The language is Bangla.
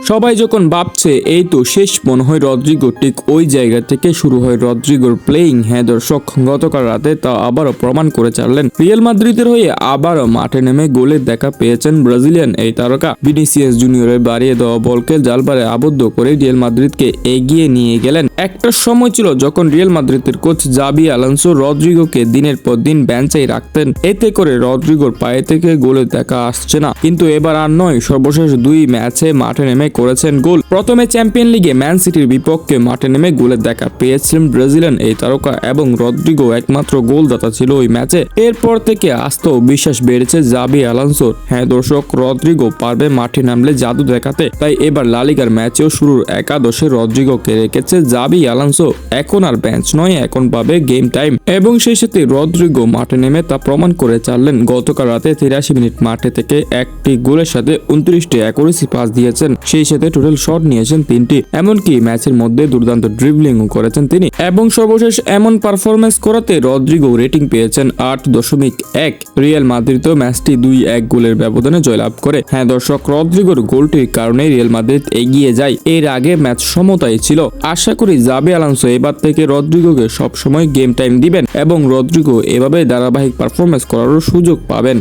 সবাই যখন ভাবছে এই তো শেষ, মনে হয় রদ্রিগো ঠিক ওই জায়গা থেকে শুরু হয় রদ্রিগোর প্লেইং। হ্যাঁ দর্শক, গতকাল রাতে তা আবারও প্রমাণ করে ছাড়লেন। রিয়াল মাদ্রিদের হয়ে আবারও মাঠে নেমে গোলের দেখা পেয়েছেন ব্রাজিলিয়ান এই তারকা। ভিনিসিয়াস জুনিয়রের বাড়িয়ে দেওয়া বলকে জালবারে আবদ্ধ করে রিয়াল মাদ্রিদকে এগিয়ে নিয়ে গেলেন। একটা সময় ছিল যখন রিয়াল মাদ্রিদের কোচ জাবি আলোনসো রদ্রিগোকে দিনের পর দিন বেঞ্চেই রাখতেন, এতে করে রদ্রিগোর পায়ে থেকে গোলের দেখা আসছে না। কিন্তু এবার আর নয়, সর্বশেষ 2 ম্যাচে মাঠে নেমে করেছেন গোল। প্রথমে চ্যাম্পিয়ন লিগে ম্যান সিটির বিপক্ষে মাঠে নেমে গোলের দেখা পেয়েছিলেন ব্রাজিলিয়ান এই তারকা এবং রদ্রিগো একমাত্র গোলদাতা ছিল ওই ম্যাচে। এরপর থেকে আস্থা ও বিশ্বাস বেড়েছে জাবি আলোনসোর। হ্যাঁ দর্শক, রদ্রিগো পারবে মাঠে নামলে জাদু দেখাতে। তাই এবার লা লিগার ম্যাচেও শুরুর একাদশে রদ্রিগোকে রেখেছে জাবি আলোনসো। এখন আর বেঞ্চ নয়, এখন পাবে গেম টাইম। এবং সেই সাথে রদ্রিগো মাঠে নেমে তা প্রমাণ করে ছাড়লেন। গতকাল রাতে 83 মিনিট মাঠে থেকে একটি গোলের সাথে 29টি অ্যাকুরেসি পাস দিয়েছেন। সেই সাথে টোটাল শট নিয়েছেন 3টি। এমনকি ম্যাচের মধ্যে দুর্দান্ত ড্রিবলিংও করেছেন তিনি। এবং সর্বশেষ এমন পারফরমেন্স করাতে রদ্রিগো রেটিং পেয়েছেন 8.1। রিয়াল মাদ্রিদও ম্যাচটি 2-1 গোলের ব্যবধানে জয়লাভ করে। হ্যাঁ দর্শক, রদ্রিগোর গোলটির কারণে রিয়াল মাদ্রিদ এগিয়ে যায়। এর আগে ম্যাচ সমতাই ছিল। আশা করি জাবি আলোনসো এবার থেকে রদ্রিগোকে সবসময় গেম টাইম দিবেন এবং রদ্রিগো এভাবে ধারাবাহিক পারফরমেন্স করারও সুযোগ পাবেন।